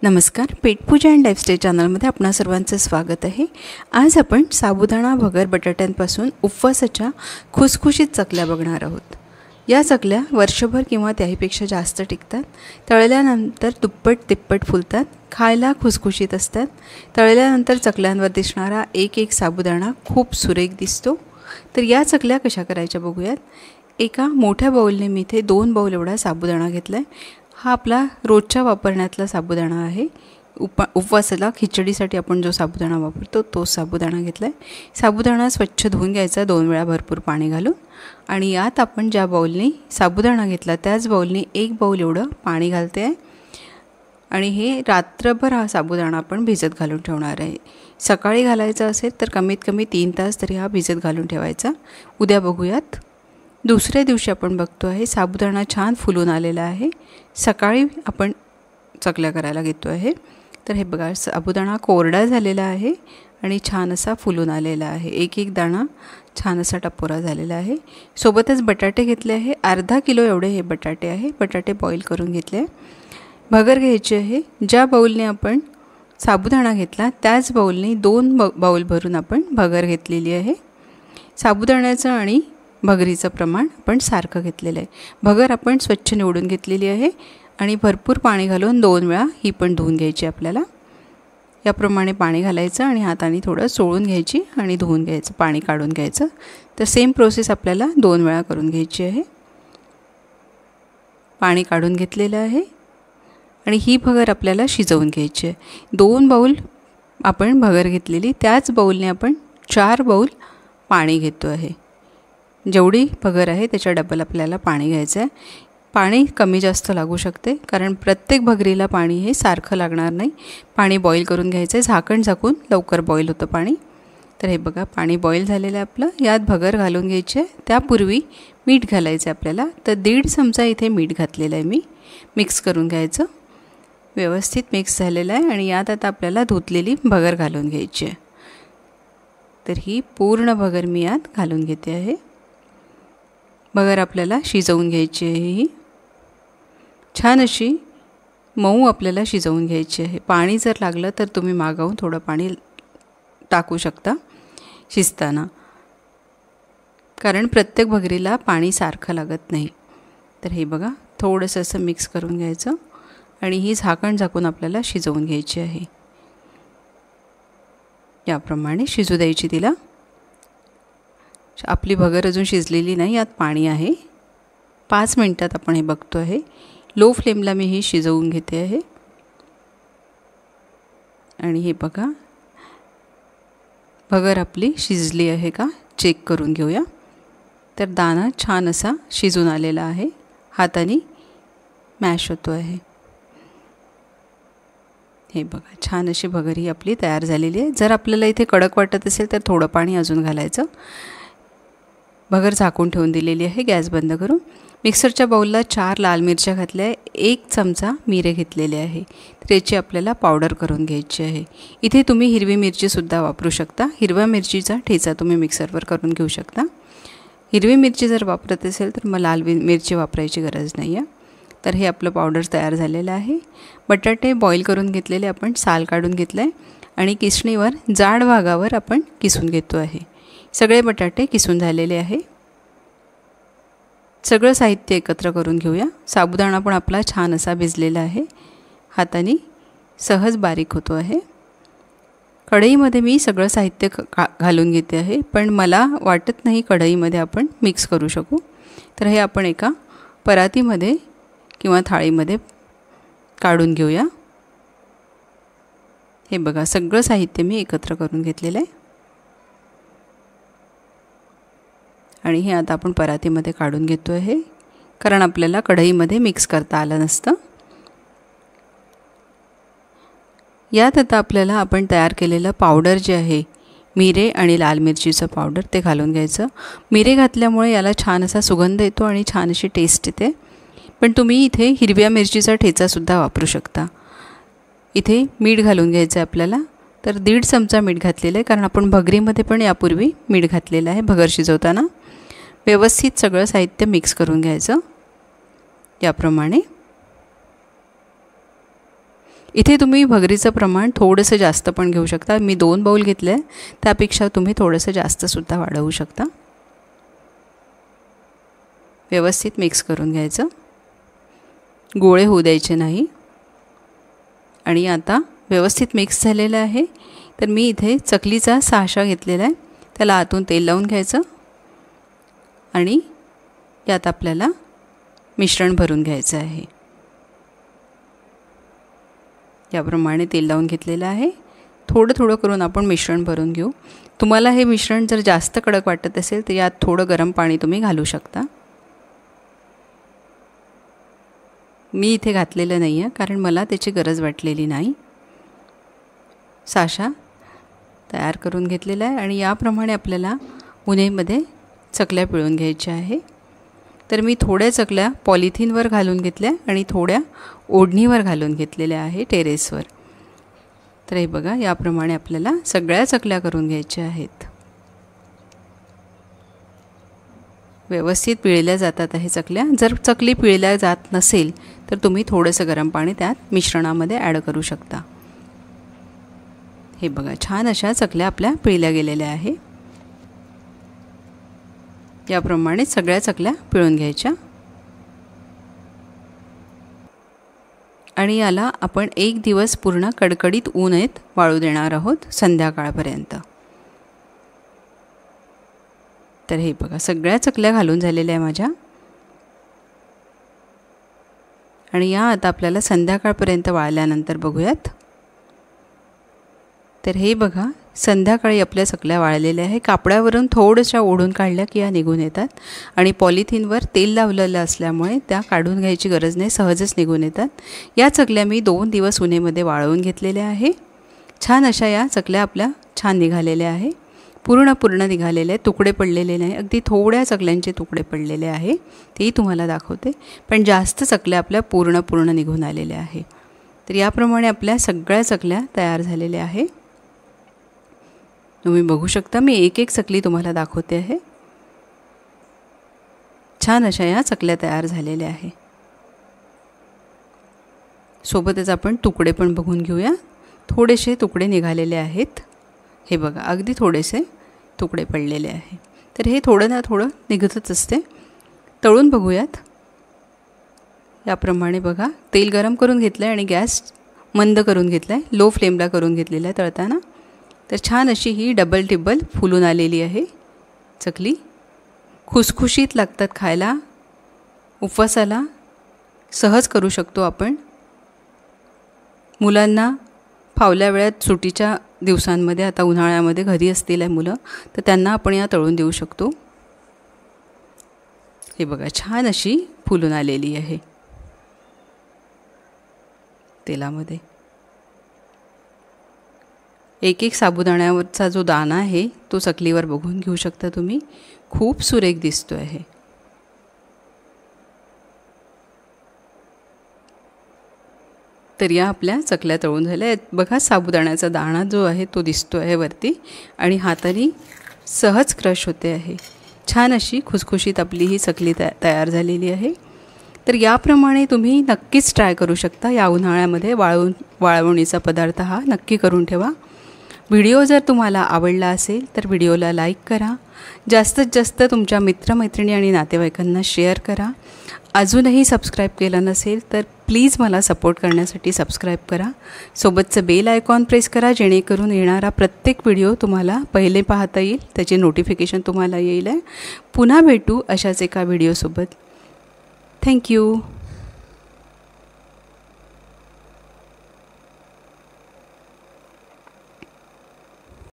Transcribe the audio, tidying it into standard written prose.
नमस्कार, पेटपूजा and lifestyle चॅनलमध्ये आपणा सर्वांचं स्वागत आहे। आज आपण साबुदाणा भगर बटाट्यांपासून उपवासाच्या खुसखुशीत चकल्या बघणार आहोत। या चकल्या वर्षभर किंवा त्याहीपेक्षा जास्त टिकतात। तळल्यानंतर दुप्पट तिप्पट फुलतात, खायला खुसखुशीत असतात। तळल्यानंतर चकल्यांवर दिसणारा एक एक साबुदाणा खूप सुरेख दिसतो। तर या चकल्या कशा करायच्या बघूयात। एका मोठ्या बाउलने मी इथे 2 बाउल एवढा साबुदाणा घेतलाय। हा आपला रोजच्या वापरण्यातला साबुदाणा आहे। उपवासाला खिचडीसाठी आपण जो साबुदाणा वापरतो तो साबुदाणा घेतलाय। साबुदाणा स्वच्छ धुवून घ्यायचा 2 वेळा भरपूर पाणी घालून, आणि यात आपण ज्या बाउलने साबुदाणा घेतला त्याच बाउलने 1 बाउल एवढं पाणी घालते आहे। आणि हे रात्रभर हा साबुदाणा आपण भिजत घालून ठेवणार आहे। सकाळी घालायचा असेल तर कमीत कमी 3 तास तरी हा भिजत घालून ठेवायचा। उद्या बघूयात। दुसऱ्या दिवशी आपण बघतो आहे साबुदाणा छान फुलून आलेला आहे। सकाळी आपण चकल्या करायला घेतो आहे। तर हे बघा, साबुदाणा कोरडा झालेला आहे आणि छान असा फुलून आलेला आहे। एक एक दाणा छान असा टपोरा झालेला आहे। सोबतच बटाटे घेतले आहे, अर्धा किलो एवढे हे बटाटे आहे। बटाटे बॉईल करून घेतले। भगर घ्यायची आहे। ज्या बाउलने आपण साबुदाणा घेतला त्याच बाउलने 2 बाउल भरून आपण भगर घेतलेली आहे। साबुदाण्याचं आणि भगरीचं प्रमाण आपण सारखं घेतलेलं आहे। भगर आपण स्वच्छ निवडून घेतलेली आहे आणि भरपूर पाणी घालून 2 वेळा ही पण धुवून घ्यायची आपल्याला। याप्रमाणे पाणी घालायचं आणि हाताने थोडं चोळून घ्यायची आणि धुवून घ्यायचं, पाणी काढून घ्यायचं। तर सेम प्रोसेस आपल्याला 2 वेळा करून घ्यायची आहे। पाणी काढून घेतलेलं आहे आणि ही भगर आपल्याला शिजवून घ्यायची आहे। 2 बाउल आपण भगर घेतलेली, त्याच बाउलने आपण 4 बाउल पाणी घेतो आहे। जेवढी भगर आहे त्याच्या डबल आपल्याला पाणी घ्यायचं आहे। पाणी कमी जास्त लागू शकते, कारण प्रत्येक भगरीला पाणी हे सारखं लागणार नाही। पाणी बॉईल करून घ्यायचं आहे, झाकण झाकून लवकर बॉईल होतं पाणी। तर हे बघा, पाणी बॉईल झालेलं आहे आपलं। यात भगर घालून घ्यायची आहे। त्यापूर्वी मीठ घालायचं आहे आपल्याला। तर 1.5 चमचा इथे मीठ घातलेलं आहे मी। मिक्स करून घ्यायचं, व्यवस्थित मिक्स झालेलं आहे। आणि यात आता आपल्याला धुतलेली भगर घालून घ्यायची आहे। तर ही पूर्ण भगर मी यात घालून घेते आहे। भगर आपल्याला शिजवून घ्यायची आहे। ही छान अशी मऊ आपल्याला शिजवून घ्यायची आहे। पाणी जर लागलं तर तुम्ही मागवून थोडं पाणी टाकू शकता शिजताना, कारण प्रत्येक भगरीला पाणी सारखं लागत नाही। तर हे बघा, थोडंसं असं मिक्स करून घ्यायचं आणि ही झाकण झाकून आपल्याला शिजवून घ्यायची आहे। याप्रमाणे शिजू द्यायची तिला। आपली भगर अजून शिजलेली नाही, यात पाणी आहे। 5 मिनिटात आपण हे बघतो आहे। लो फ्लेमला मी ही शिजवून घेते आहे। आणि हे बघा, भगर आपली शिजली आहे का चेक करून घेऊया। तर दाणा छान असा शिजून आलेला आहे, हाताने मॅश होतो आहे। हे बघा, छान अशी भगर ही आपली तयार झालेली आहे। जर आपल्याला इथे कडक वाटत असेल तर थोडं पाणी अजून घालायचं। भगर झाकून ठेवून दिलेली आहे, गॅस बंद करून। मिक्सरच्या बाउलला 4 लाल मिरच्या घातल्या आहे, 1 चमचा मिरे घेतलेले आहे। तर याची आपल्याला पावडर करून घ्यायची आहे। इथे तुम्ही हिरवी मिरचीसुद्धा वापरू शकता। हिरव्या मिरचीचा ठेचा तुम्ही मिक्सरवर करून घेऊ शकता। हिरवी मिरची जर वापरत असेल तर मग लाल मिरची वापरायची गरज नाही आहे। तर हे आपलं पावडर तयार झालेलं आहे। बटाटे बॉईल करून घेतलेले आपण साल काढून घेतलं आहे आणि किसणीवर जाड भागावर आपण किसून घेतो आहे। सगळे बटाटे किसून झालेले आहे। सगळं साहित्य एकत्र करून घेऊया। साबुदाणा पण आपला छान असा भिजलेला आहे, हाताने सहज बारीक होतो आहे। कढईमध्ये मी सगळं साहित्य घालून घेते आहे, पण मला वाटत नाही कढईमध्ये आपण मिक्स करू शकू। तर हे आपण एका परातीमध्ये किंवा थाळीमध्ये काढून घेऊया। हे बघा, सगळं साहित्य मी एकत्र करून घेतलेलं आहे आणि हे आता आपण परातीमध्ये काढून घेतो आहे, कारण आपल्याला कढईमध्ये मिक्स करता आलं नसतं। यात आता आपल्याला आपण तयार केलेलं पावडर जे आहे, मिरे आणि लाल मिरचीचं पावडर, ते घालून घ्यायचं। मिरे घातल्यामुळे याला छान असा सुगंध येतो आणि छान अशी टेस्ट येते। पण तुम्ही इथे हिरव्या मिरचीचा ठेचासुद्धा वापरू शकता। इथे मीठ घालून घ्यायचं आहे आपल्याला। तर 1.5 चमचा मीठ घातलेलं आहे, कारण आपण भगरीमध्ये पण यापूर्वी मीठ घातलेलं आहे भगर शिजवताना। व्यवस्थित सगळं साहित्य मिक्स करून घ्यायचं याप्रमाणे। इथे तुम्ही भगरीचं प्रमाण थोडंसं जास्त पण घेऊ शकता. मी 2 बाउल घेतले आहे, त्यापेक्षा तुम्ही थोडंसं जास्तसुद्धा वाढवू शकता. व्यवस्थित मिक्स करून घ्यायचं, गोळे होऊ द्यायचे नाही. आणि आता व्यवस्थित मिक्स झालेलं आहे. तर मी इथे चकलीचा साचा घेतलेला आहे, त्याला आतून तेल लावून घ्यायचं आणि यात आपल्याला मिश्रण भरून घ्यायचं आहे. याप्रमाणे तेल लावून घेतलेलं आहे. थोडं थोडं करून आपण मिश्रण भरून घेऊ. तुम्हाला हे मिश्रण जर जास्त कडक वाटत असेल तर यात थोडं गरम पाणी तुम्ही घालू शकता. मी इथे घातलेलं नाही आहे कारण मला त्याची गरज वाटलेली नाही. साचा तयार करून घेतलेला आहे आणि याप्रमाणे आपल्याला उन्हामध्ये चकल्या पिळून घ्यायच्या आहे. तर मी थोड्या चकल्या पॉलिथिनवर घालून घेतल्या आणि थोड्या ओढणीवर घालून घेतलेल्या आहे टेरेसवर. तर हे बघा, याप्रमाणे आपल्याला सगळ्या चकल्या करून घ्यायच्या आहेत. व्यवस्थित पिळल्या जातात आहे चकल्या. जर चकली पिळल्या जात नसेल तर तुम्ही थोडंसं गरम पाणी त्यात मिश्रणामध्ये ॲड करू शकता. हे बघा, छान अशा चकल्या आपल्या पिळल्या गेलेल्या आहे. याप्रमाणे सगळ्या चकल्या पिळून घ्यायच्या आणि याला आपण 1 दिवस पूर्ण कडकडीत उन्हात वाळू देणार आहोत संध्याकाळपर्यंत. तर हे बघा, सगळ्या चकल्या घालून झालेल्या आहे माझ्या आणि या आता आपल्याला संध्याकाळपर्यंत वाळल्यानंतर बघूयात. तर हे बघा, संध्याकाळी आपल्या चकल्या वाळलेल्या आहे. कापडावरून थोड्याशा ओढून काढल्या की या निघून येतात आणि पॉलिथिनवर तेल लावलेलं असल्यामुळे त्या काढून घ्यायची गरज नाही, सहजच निघून येतात. या चकल्या मी 2 दिवस उन्हामध्ये वाळवून घेतलेल्या आहे. छान अशा या चकल्या आपल्या छान निघालेल्या आहे. पूर्ण निघालेले आहे, तुकडे पडलेले नाही. अगदी थोड्या चकल्यांचे तुकडे पडलेले आहे, तेही तुम्हाला दाखवते. पण जास्त चकल्या आपल्या पूर्ण निघून आलेल्या आहे. तर याप्रमाणे आपल्या सगळ्या चकल्या तयार झालेल्या आहे. तुम्ही बघू शकता, मी एक चकली तुम्हाला दाखवते आहे. छान अशा या चकल्या तयार झालेल्या आहे. सोबतच आपण तुकडे पण बघून घेऊया. थोडेसे तुकडे निघालेले आहेत. हे बघा, अगदी थोडेसे तुकडे पडलेले आहे. तर हे थोडं ना थोडं निघतच असते. तळून बघूयात. याप्रमाणे बघा, तेल गरम करून घेतलं आहे आणि गॅस मंद करून घेतला आहे, लो फ्लेमला करून घेतलेला आहे तळताना. तर छान अशी ही डबल टिबल फुलून आलेली आहे चकली. खुसखुशीत लागतात खायला. उपवासाला सहज करू शकतो आपण. मुलांना फावल्या वेळात सुट्टीच्या दिवसांमध्ये, आता उन्हाळ्यामध्ये घरी असतील मुलं, तर त्यांना आपण या तळून देऊ शकतो. हे बघा, छान अशी फुलून आलेली आहे तेलामध्ये. एक साबुदाण्यावरचा जो दाणा आहे तो चकलीवर बघून घेऊ शकता तुम्ही. खूप सुरेख दिसतो आहे. तर या आपल्या चकल्या तळून झाल्या आहेत. बघा, साबुदाण्याचा दाणा जो आहे तो दिसतो आहे वरती आणि हाताने सहज क्रश होते आहे. छान अशी खुसखुशीत आपली ही चकली तयार झालेली आहे. तर याप्रमाणे तुम्ही नक्कीच ट्राय करू शकता. या उन्हाळ्यामध्ये वाळवणीचा पदार्थ हा नक्की करून ठेवा. व्हिडिओ जर तुम्हाला आवडला असेल तर व्हिडिओला लाईक करा. जास्तीत जास्त तुमच्या मित्रमैत्रिणी आणि नातेवाईकांना शेअर करा. अजूनही सबस्क्राईब केलं नसेल तर प्लीज मला सपोर्ट करण्यासाठी सबस्क्राईब करा. सोबतचं बेल आयकॉन प्रेस करा, जेणेकरून येणारा प्रत्येक व्हिडिओ तुम्हाला पहिले पाहता येईल, त्याचे नोटिफिकेशन तुम्हाला येईल. पुन्हा भेटू अशाच एका व्हिडिओसोबत. थँक्यू.